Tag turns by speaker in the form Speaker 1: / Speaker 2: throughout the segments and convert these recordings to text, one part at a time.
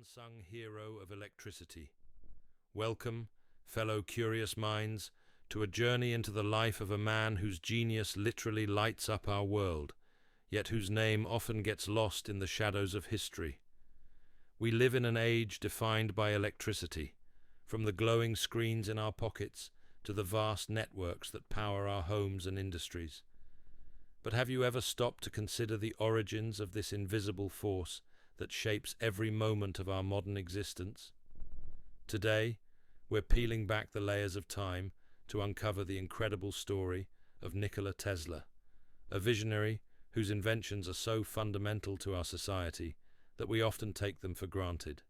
Speaker 1: unsung hero of electricity. Welcome, fellow curious minds, to a journey into the life of a man whose genius literally lights up our world, yet whose name often gets lost in the shadows of history. We live in an age defined by electricity, from the glowing screens in our pockets to the vast networks that power our homes and industries. But have you ever stopped to consider the origins of this invisible force that shapes every moment of our modern existence? Today, we're peeling back the layers of time to uncover the incredible story of Nikola Tesla, a visionary whose inventions are so fundamental to our society that we often take them for granted.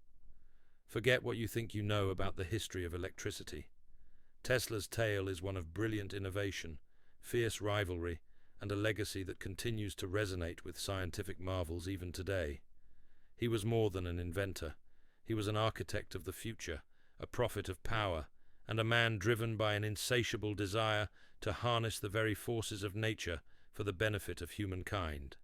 Speaker 1: Forget what you think you know about the history of electricity. Tesla's tale is one of brilliant innovation, fierce rivalry, and a legacy that continues to resonate with scientific marvels even today. He was more than an inventor. He was an architect of the future, a prophet of power, and a man driven by an insatiable desire to harness the very forces of nature for the benefit of humankind.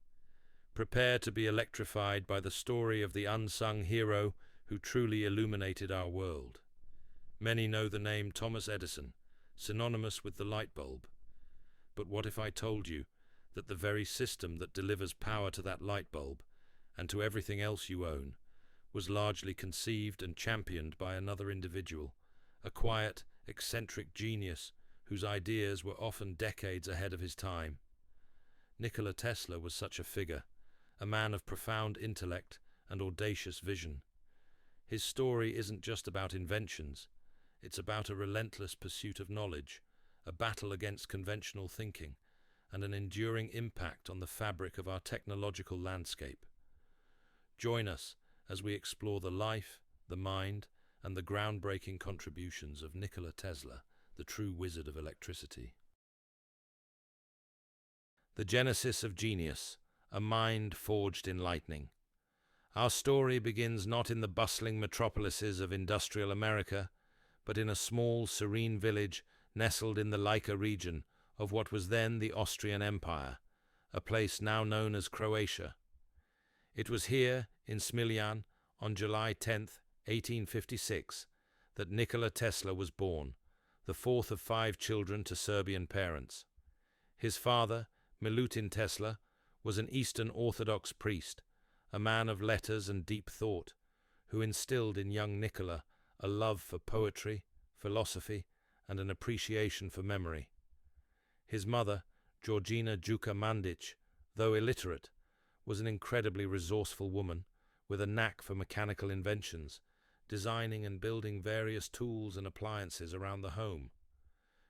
Speaker 1: Prepare to be electrified by the story of the unsung hero who truly illuminated our world. Many know the name Thomas Edison, synonymous with the light bulb. But what if I told you that the very system that delivers power to that light bulb, and to everything else you own, was largely conceived and championed by another individual, a quiet, eccentric genius whose ideas were often decades ahead of his time? Nikola Tesla was such a figure, a man of profound intellect and audacious vision. His story isn't just about inventions, it's about a relentless pursuit of knowledge, a battle against conventional thinking, and an enduring impact on the fabric of our technological landscape. Join us as we explore the life, the mind, and the groundbreaking contributions of Nikola Tesla, the true wizard of electricity. The genesis of genius, a mind forged in lightning. Our story begins not in the bustling metropolises of industrial America, but in a small, serene village nestled in the Lika region of what was then the Austrian Empire, a place now known as Croatia. It was here, in Smiljan, on July 10, 1856, that Nikola Tesla was born, the fourth of 5 children to Serbian parents. His father, Milutin Tesla, was an Eastern Orthodox priest, a man of letters and deep thought, who instilled in young Nikola a love for poetry, philosophy, and an appreciation for memory. His mother, Georgina Juka Mandic, though illiterate, was an incredibly resourceful woman with a knack for mechanical inventions, designing and building various tools and appliances around the home.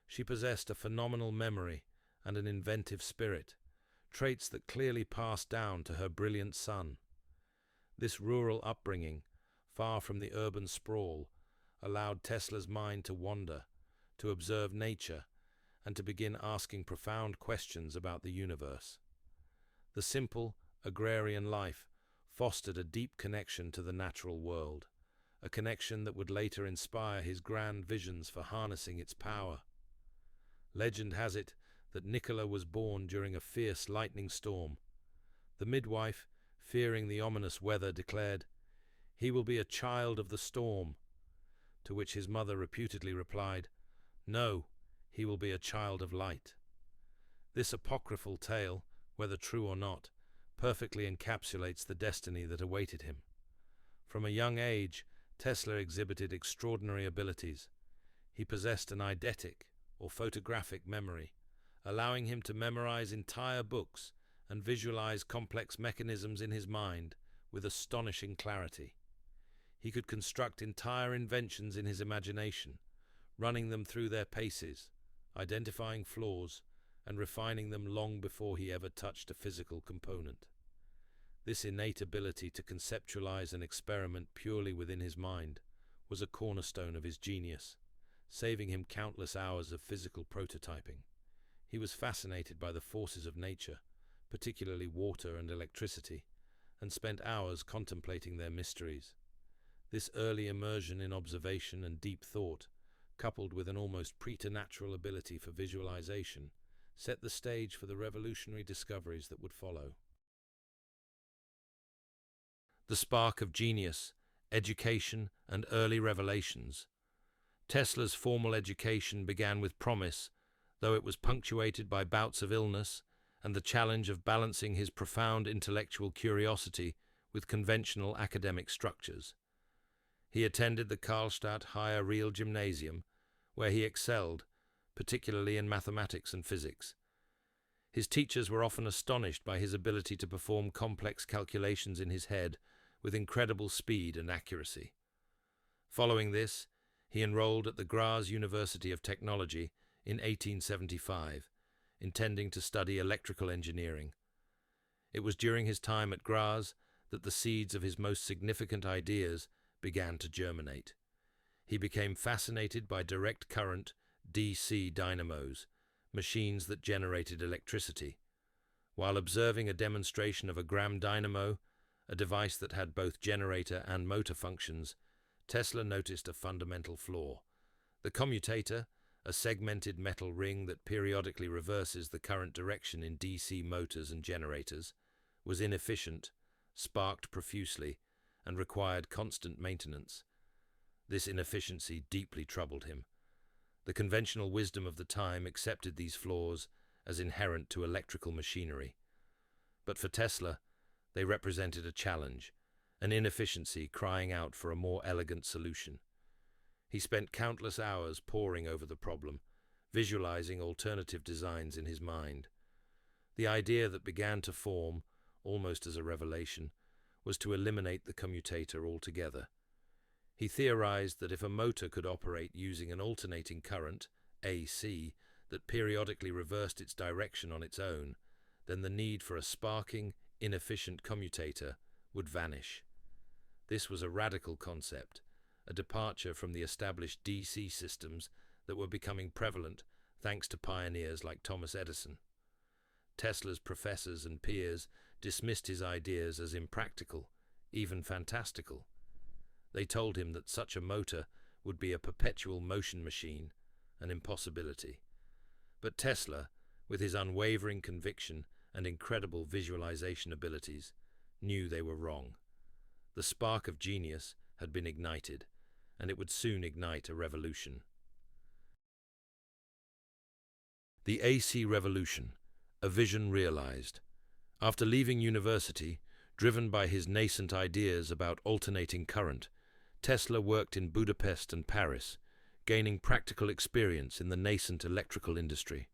Speaker 1: She possessed a phenomenal memory and an inventive spirit, traits that clearly passed down to her brilliant son. This rural upbringing, far from the urban sprawl, allowed Tesla's mind to wander, to observe nature, and to begin asking profound questions about the universe. The simple, agrarian life fostered a deep connection to the natural world, a connection that would later inspire his grand visions for harnessing its power. Legend has it that Nikola was born during a fierce lightning storm. The midwife, fearing the ominous weather, declared, "He will be a child of the storm," to which his mother reputedly replied, "No, he will be a child of light." This apocryphal tale, whether true or not, perfectly encapsulates the destiny that awaited him. From a young age, Tesla exhibited extraordinary abilities. He possessed an eidetic, or photographic memory, allowing him to memorize entire books and visualize complex mechanisms in his mind with astonishing clarity. He could construct entire inventions in his imagination, running them through their paces, identifying flaws, and refining them long before he ever touched a physical component. This innate ability to conceptualize and experiment purely within his mind was a cornerstone of his genius, saving him countless hours of physical prototyping. He was fascinated by the forces of nature, particularly water and electricity, and spent hours contemplating their mysteries. This early immersion in observation and deep thought, coupled with an almost preternatural ability for visualization, set the stage for the revolutionary discoveries that would follow. The spark of genius, education, and early revelations. Tesla's formal education began with promise, though it was punctuated by bouts of illness and the challenge of balancing his profound intellectual curiosity with conventional academic structures. He attended the Karlstadt Higher Real Gymnasium, where he excelled, particularly in mathematics and physics. His teachers were often astonished by his ability to perform complex calculations in his head with incredible speed and accuracy. Following this, he enrolled at the Graz University of Technology in 1875, intending to study electrical engineering. It was during his time at Graz that the seeds of his most significant ideas began to germinate. He became fascinated by direct current DC dynamos, machines that generated electricity. While observing a demonstration of a Gram dynamo, a device that had both generator and motor functions, Tesla noticed a fundamental flaw. The commutator, a segmented metal ring that periodically reverses the current direction in DC motors and generators, was inefficient, sparked profusely, and required constant maintenance. This inefficiency deeply troubled him. The conventional wisdom of the time accepted these flaws as inherent to electrical machinery. But for Tesla, they represented a challenge, an inefficiency crying out for a more elegant solution. He spent countless hours poring over the problem, visualizing alternative designs in his mind. The idea that began to form, almost as a revelation, was to eliminate the commutator altogether. He theorized that if a motor could operate using an alternating current, AC, that periodically reversed its direction on its own, then the need for a sparking, inefficient commutator would vanish. This was a radical concept, a departure from the established DC systems that were becoming prevalent thanks to pioneers like Thomas Edison. Tesla's professors and peers dismissed his ideas as impractical, even fantastical. They told him that such a motor would be a perpetual motion machine, an impossibility. But Tesla, with his unwavering conviction and incredible visualization abilities, knew they were wrong. The spark of genius had been ignited, and it would soon ignite a revolution. The AC Revolution, a vision realized. After leaving university, driven by his nascent ideas about alternating current, Tesla worked in Budapest and Paris, gaining practical experience in the nascent electrical industry.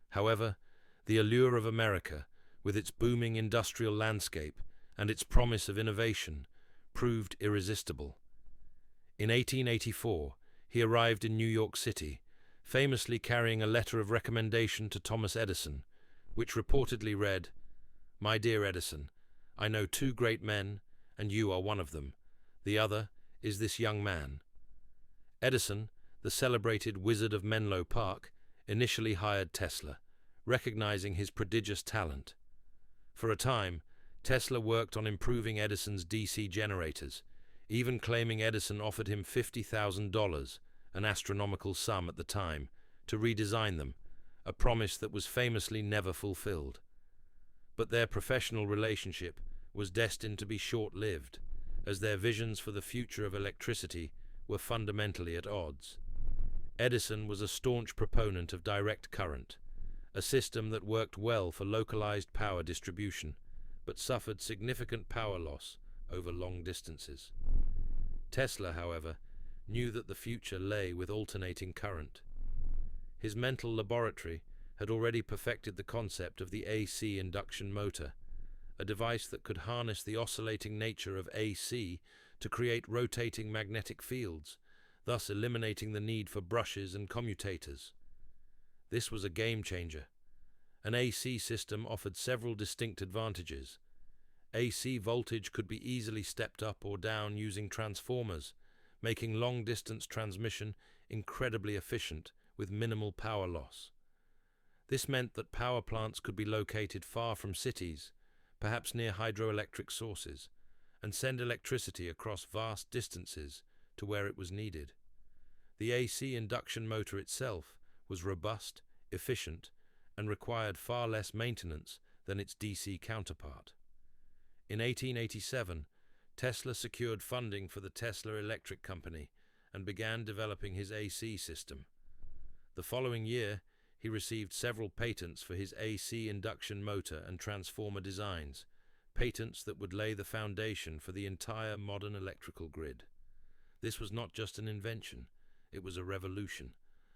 Speaker 1: However, the allure of America, with its booming industrial landscape and its promise of innovation, proved irresistible. In 1884, he arrived in New York City, famously carrying a letter of recommendation to Thomas Edison, which reportedly read, "My dear Edison, I know two great men, and you are one of them. The other is this young man." Edison, the celebrated Wizard of Menlo Park, initially hired Tesla, recognizing his prodigious talent. For a time, Tesla worked on improving Edison's DC generators, even claiming Edison offered him $50,000, an astronomical sum at the time, to redesign them, a promise that was famously never fulfilled. But their professional relationship was destined to be short-lived, as their visions for the future of electricity were fundamentally at odds. Edison was a staunch proponent of direct current, a system that worked well for localized power distribution, but suffered significant power loss over long distances. Tesla, however, knew that the future lay with alternating current. His mental laboratory had already perfected the concept of the AC induction motor, a device that could harness the oscillating nature of AC to create rotating magnetic fields, thus eliminating the need for brushes and commutators. This was a game changer. An AC system offered several distinct advantages. AC voltage could be easily stepped up or down using transformers, making long-distance transmission incredibly efficient with minimal power loss. This meant that power plants could be located far from cities, perhaps near hydroelectric sources, and send electricity across vast distances to where it was needed. The AC induction motor itself was robust, efficient, and required far less maintenance than its DC counterpart. In 1887, Tesla secured funding for the Tesla Electric Company and began developing his AC system. The following year, he received several patents for his AC induction motor and transformer designs, patents that would lay the foundation for the entire modern electrical grid. This was not just an invention, it was a revolution,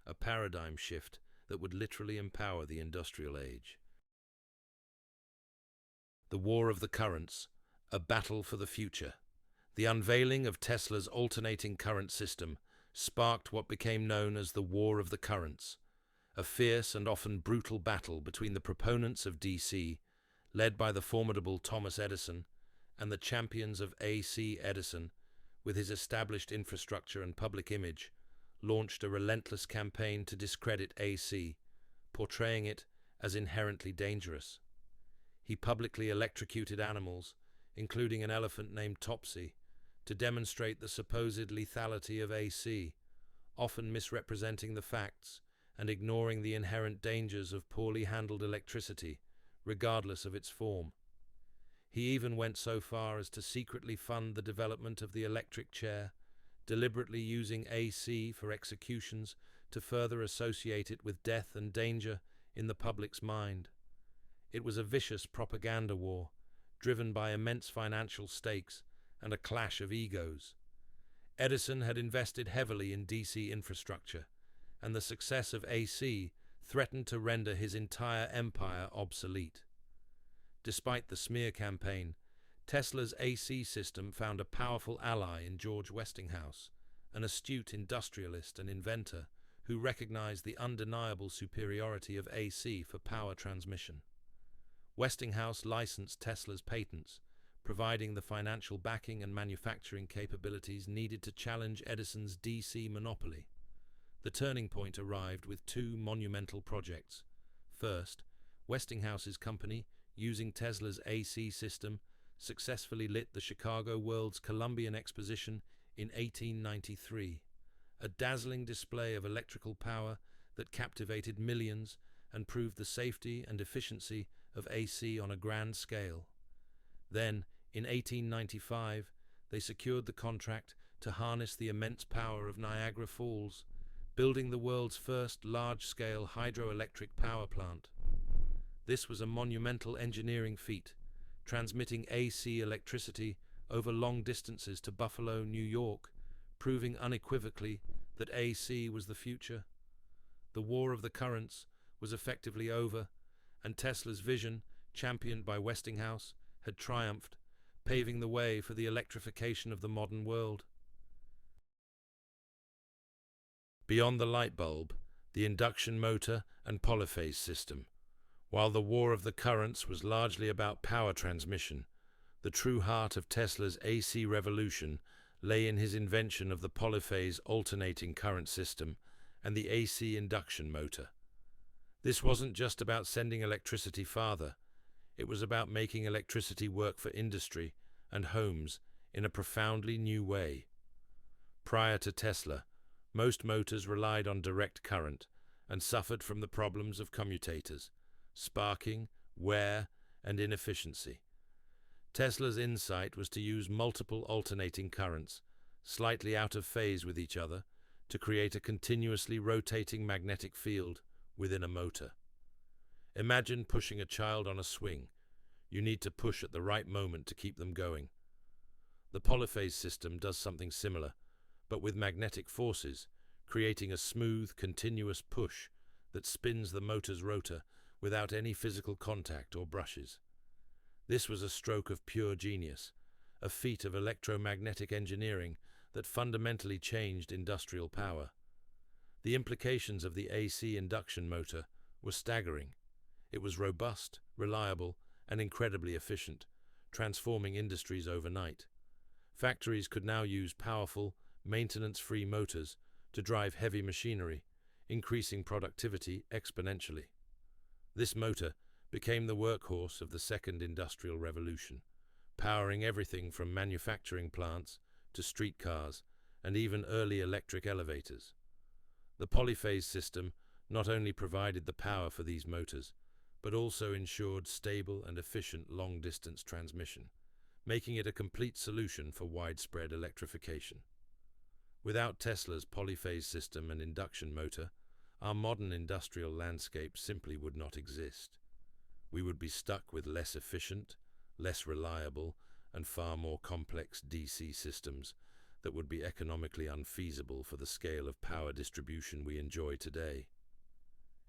Speaker 1: a paradigm shift that would literally empower the industrial age. The War of the Currents, a battle for the future. The unveiling of Tesla's alternating current system sparked what became known as the War of the Currents, a fierce and often brutal battle between the proponents of DC, led by the formidable Thomas Edison, and the champions of AC. Edison, with his established infrastructure and public image, launched a relentless campaign to discredit AC, portraying it as inherently dangerous. He publicly electrocuted animals, including an elephant named Topsy, to demonstrate the supposed lethality of AC, often misrepresenting the facts and ignoring the inherent dangers of poorly handled electricity, regardless of its form. He even went so far as to secretly fund the development of the electric chair, deliberately using AC for executions to further associate it with death and danger in the public's mind. It was a vicious propaganda war, driven by immense financial stakes and a clash of egos. Edison had invested heavily in DC infrastructure, and the success of AC threatened to render his entire empire obsolete. Despite the smear campaign, Tesla's AC system found a powerful ally in George Westinghouse, an astute industrialist and inventor who recognized the undeniable superiority of AC for power transmission. Westinghouse licensed Tesla's patents, providing the financial backing and manufacturing capabilities needed to challenge Edison's DC monopoly. The turning point arrived with two monumental projects. First, Westinghouse's company, using Tesla's AC system, successfully lit the Chicago World's Columbian Exposition in 1893, a dazzling display of electrical power that captivated millions and proved the safety and efficiency of AC on a grand scale. Then, in 1895, they secured the contract to harness the immense power of Niagara Falls, building the world's first large-scale hydroelectric power plant. This was a monumental engineering feat, transmitting AC electricity over long distances to Buffalo, New York, proving unequivocally that AC was the future. The War of the Currents was effectively over, and Tesla's vision, championed by Westinghouse, had triumphed, paving the way for the electrification of the modern world. Beyond the light bulb, the induction motor and polyphase system. While the War of the Currents was largely about power transmission, the true heart of Tesla's AC revolution lay in his invention of the polyphase alternating current system and the AC induction motor. This wasn't just about sending electricity farther, it was about making electricity work for industry and homes in a profoundly new way. Prior to Tesla, most motors relied on direct current and suffered from the problems of commutators, sparking, wear, and inefficiency. Tesla's insight was to use multiple alternating currents, slightly out of phase with each other, to create a continuously rotating magnetic field within a motor. Imagine pushing a child on a swing. You need to push at the right moment to keep them going. The polyphase system does something similar, but with magnetic forces, creating a smooth, continuous push that spins the motor's rotor without any physical contact or brushes. This was a stroke of pure genius, a feat of electromagnetic engineering that fundamentally changed industrial power. The implications of the AC induction motor were staggering. It was robust, reliable, and incredibly efficient, transforming industries overnight. Factories could now use powerful, maintenance-free motors to drive heavy machinery, increasing productivity exponentially. This motor became the workhorse of the second industrial revolution, powering everything from manufacturing plants to streetcars and even early electric elevators. The polyphase system not only provided the power for these motors, but also ensured stable and efficient long-distance transmission, making it a complete solution for widespread electrification. Without Tesla's polyphase system and induction motor, our modern industrial landscape simply would not exist. We would be stuck with less efficient, less reliable, and far more complex DC systems that would be economically unfeasible for the scale of power distribution we enjoy today.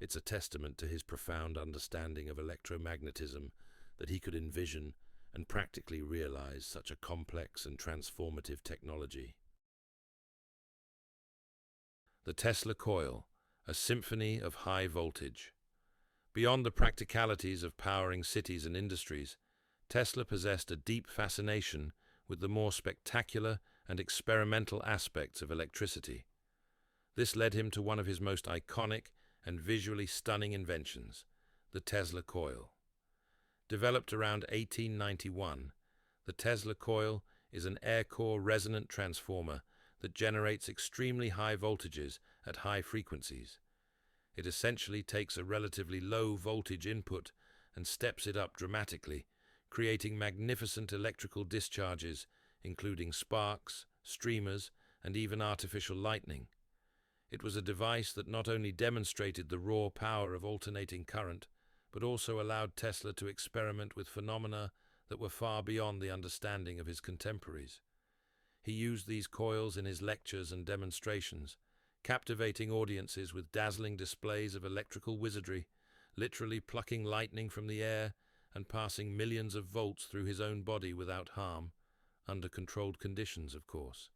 Speaker 1: It's a testament to his profound understanding of electromagnetism that he could envision and practically realize such a complex and transformative technology. The Tesla coil, a symphony of high voltage. Beyond the practicalities of powering cities and industries, Tesla possessed a deep fascination with the more spectacular and experimental aspects of electricity. This led him to one of his most iconic and visually stunning inventions, the Tesla coil. Developed around 1891, the Tesla coil is an air-core resonant transformer that generates extremely high voltages at high frequencies. It essentially takes a relatively low voltage input and steps it up dramatically, creating magnificent electrical discharges, including sparks, streamers, and even artificial lightning. It was a device that not only demonstrated the raw power of alternating current, but also allowed Tesla to experiment with phenomena that were far beyond the understanding of his contemporaries. He used these coils in his lectures and demonstrations, captivating audiences with dazzling displays of electrical wizardry, literally plucking lightning from the air and passing millions of volts through his own body without harm, under controlled conditions, of course.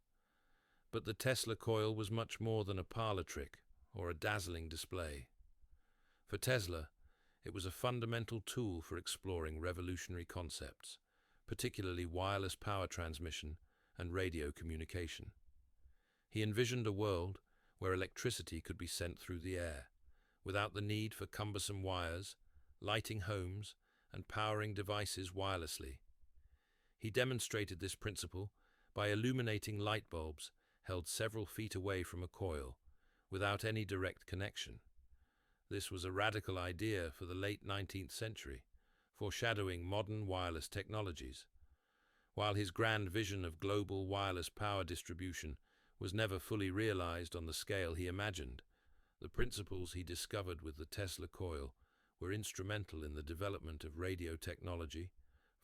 Speaker 1: But the Tesla coil was much more than a parlor trick or a dazzling display. For Tesla, it was a fundamental tool for exploring revolutionary concepts, particularly wireless power transmission and radio communication. He envisioned a world where electricity could be sent through the air, without the need for cumbersome wires, lighting homes, and powering devices wirelessly. He demonstrated this principle by illuminating light bulbs held several feet away from a coil, without any direct connection. This was a radical idea for the late 19th century, foreshadowing modern wireless technologies. While his grand vision of global wireless power distribution was never fully realized on the scale he imagined, the principles he discovered with the Tesla coil were instrumental in the development of radio technology,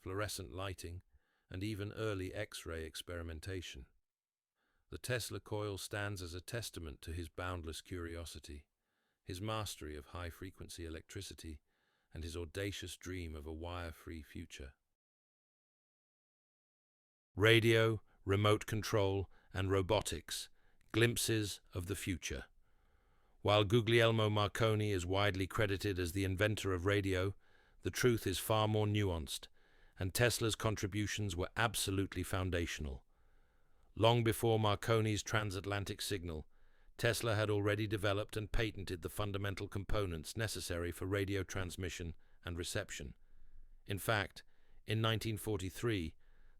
Speaker 1: fluorescent lighting, and even early X-ray experimentation. The Tesla coil stands as a testament to his boundless curiosity, his mastery of high-frequency electricity, and his audacious dream of a wire-free future. Radio, remote control, and robotics, glimpses of the future. While Guglielmo Marconi is widely credited as the inventor of radio, the truth is far more nuanced, and Tesla's contributions were absolutely foundational. Long before Marconi's transatlantic signal, Tesla had already developed and patented the fundamental components necessary for radio transmission and reception. In fact, in 1943,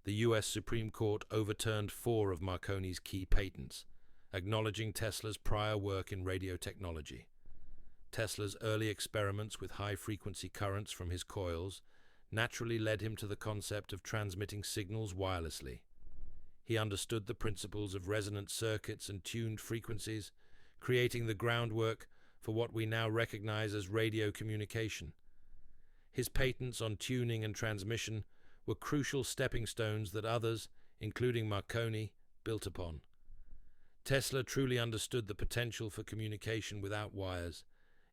Speaker 1: the U.S. Supreme Court overturned 4 of Marconi's key patents, acknowledging Tesla's prior work in radio technology. Tesla's early experiments with high-frequency currents from his coils naturally led him to the concept of transmitting signals wirelessly. He understood the principles of resonant circuits and tuned frequencies, creating the groundwork for what we now recognize as radio communication. His patents on tuning and transmission were crucial stepping stones that others, including Marconi, built upon. Tesla truly understood the potential for communication without wires,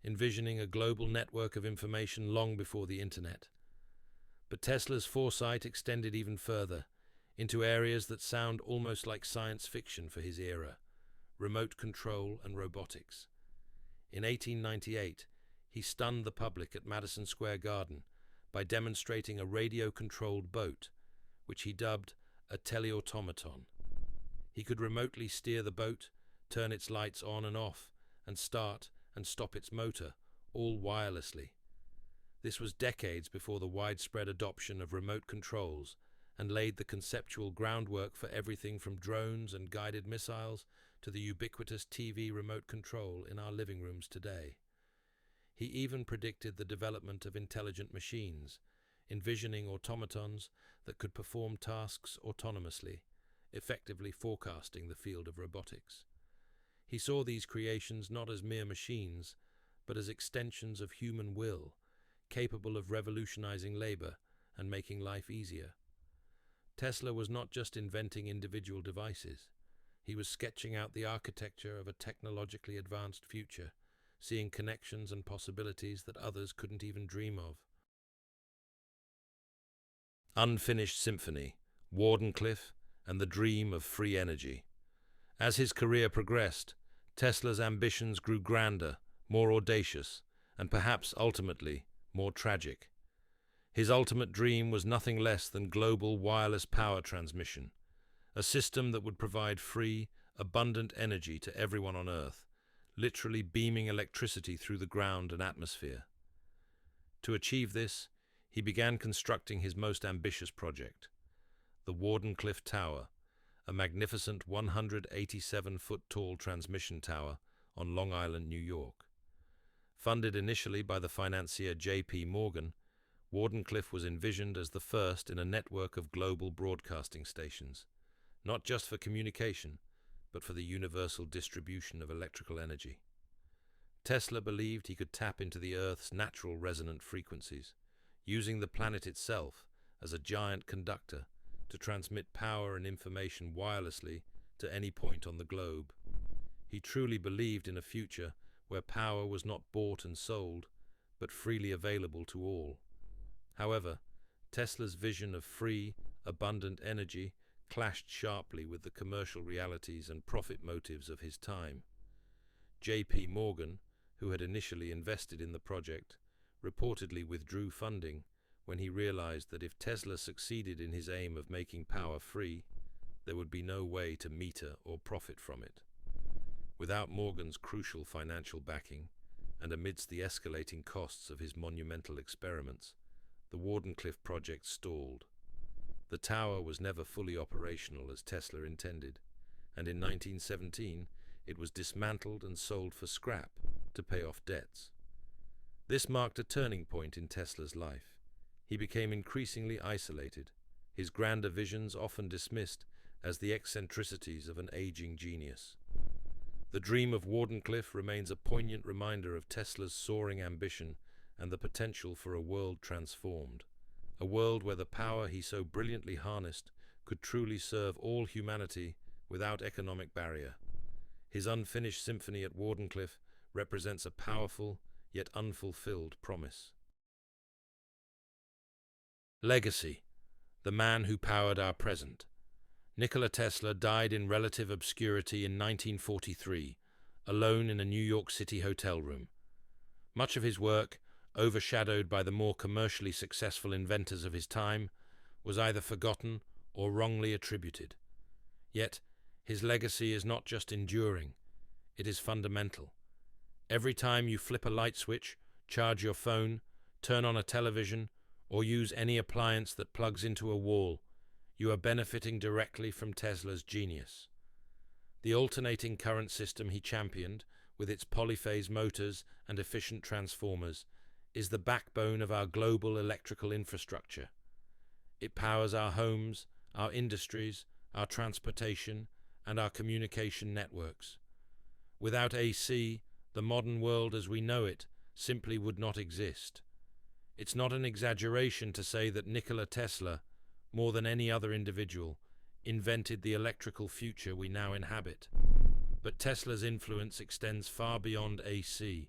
Speaker 1: envisioning a global network of information long before the internet. But Tesla's foresight extended even further, into areas that sound almost like science fiction for his era: remote control and robotics. In 1898, he stunned the public at Madison Square Garden by demonstrating a radio-controlled boat, which he dubbed a teleautomaton. He could remotely steer the boat, turn its lights on and off, and start and stop its motor, all wirelessly. This was decades before the widespread adoption of remote controls, and laid the conceptual groundwork for everything from drones and guided missiles to the ubiquitous TV remote control in our living rooms today. He even predicted the development of intelligent machines, envisioning automatons that could perform tasks autonomously, effectively forecasting the field of robotics. He saw these creations not as mere machines, but as extensions of human will, capable of revolutionizing labor and making life easier. Tesla was not just inventing individual devices. He was sketching out the architecture of a technologically advanced future, seeing connections and possibilities that others couldn't even dream of. Unfinished Symphony, Wardenclyffe, and the Dream of Free Energy. As his career progressed, Tesla's ambitions grew grander, more audacious, and perhaps ultimately more tragic. His ultimate dream was nothing less than global wireless power transmission, a system that would provide free, abundant energy to everyone on Earth, literally beaming electricity through the ground and atmosphere. To achieve this, he began constructing his most ambitious project, the Wardenclyffe Tower, a magnificent 187-foot-tall transmission tower on Long Island, New York. Funded initially by the financier J.P. Morgan, Wardenclyffe was envisioned as the first in a network of global broadcasting stations, not just for communication, but for the universal distribution of electrical energy. Tesla believed he could tap into the Earth's natural resonant frequencies, using the planet itself as a giant conductor to transmit power and information wirelessly to any point on the globe. He truly believed in a future where power was not bought and sold, but freely available to all. However, Tesla's vision of free, abundant energy clashed sharply with the commercial realities and profit motives of his time. J.P. Morgan, who had initially invested in the project, reportedly withdrew funding when he realized that if Tesla succeeded in his aim of making power free, there would be no way to meter or profit from it. Without Morgan's crucial financial backing, and amidst the escalating costs of his monumental experiments, the Wardenclyffe project stalled. The tower was never fully operational as Tesla intended, and in 1917 it was dismantled and sold for scrap to pay off debts. This marked a turning point in Tesla's life. He became increasingly isolated, his grander visions often dismissed as the eccentricities of an aging genius. The dream of Wardenclyffe remains a poignant reminder of Tesla's soaring ambition and the potential for a world transformed, a world where the power he so brilliantly harnessed could truly serve all humanity without economic barrier. His unfinished symphony at Wardenclyffe represents a powerful yet unfulfilled promise. Legacy: the man who powered our present. Nikola Tesla died in relative obscurity in 1943, alone in a New York City hotel room. Much of his work, overshadowed by the more commercially successful inventors of his time, was either forgotten or wrongly attributed. Yet, his legacy is not just enduring, it is fundamental. Every time you flip a light switch, charge your phone, turn on a television, or use any appliance that plugs into a wall, you are benefiting directly from Tesla's genius. The alternating current system he championed, with its polyphase motors and efficient transformers, is the backbone of our global electrical infrastructure. It powers our homes, our industries, our transportation, and our communication networks. Without AC, the modern world as we know it simply would not exist. It's not an exaggeration to say that Nikola Tesla, more than any other individual, invented the electrical future we now inhabit. But Tesla's influence extends far beyond AC.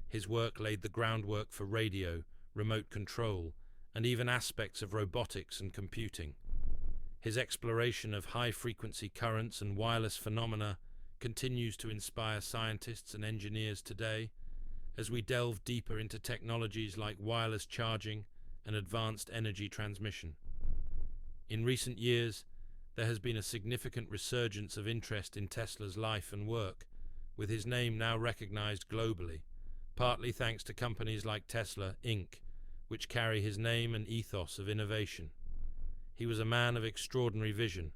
Speaker 1: His work laid the groundwork for radio, remote control, and even aspects of robotics and computing. His exploration of high-frequency currents and wireless phenomena continues to inspire scientists and engineers today, as we delve deeper into technologies like wireless charging and advanced energy transmission. In recent years, there has been a significant resurgence of interest in Tesla's life and work, with his name now recognized globally, partly thanks to companies like Tesla, Inc., which carry his name and ethos of innovation. He was a man of extraordinary vision,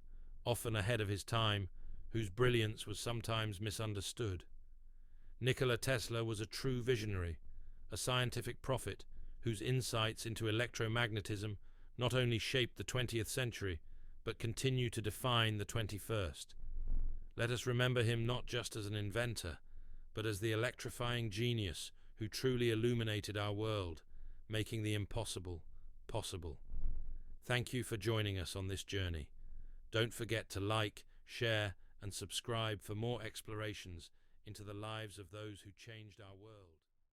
Speaker 1: often ahead of his time, whose brilliance was sometimes misunderstood. Nikola Tesla was a true visionary, a scientific prophet whose insights into electromagnetism not only shaped the 20th century, but continue to define the 21st. Let us remember him not just as an inventor, but as the electrifying genius who truly illuminated our world, making the impossible possible. Thank you for joining us on this journey. Don't forget to like, share, and subscribe for more explorations into the lives of those who changed our world.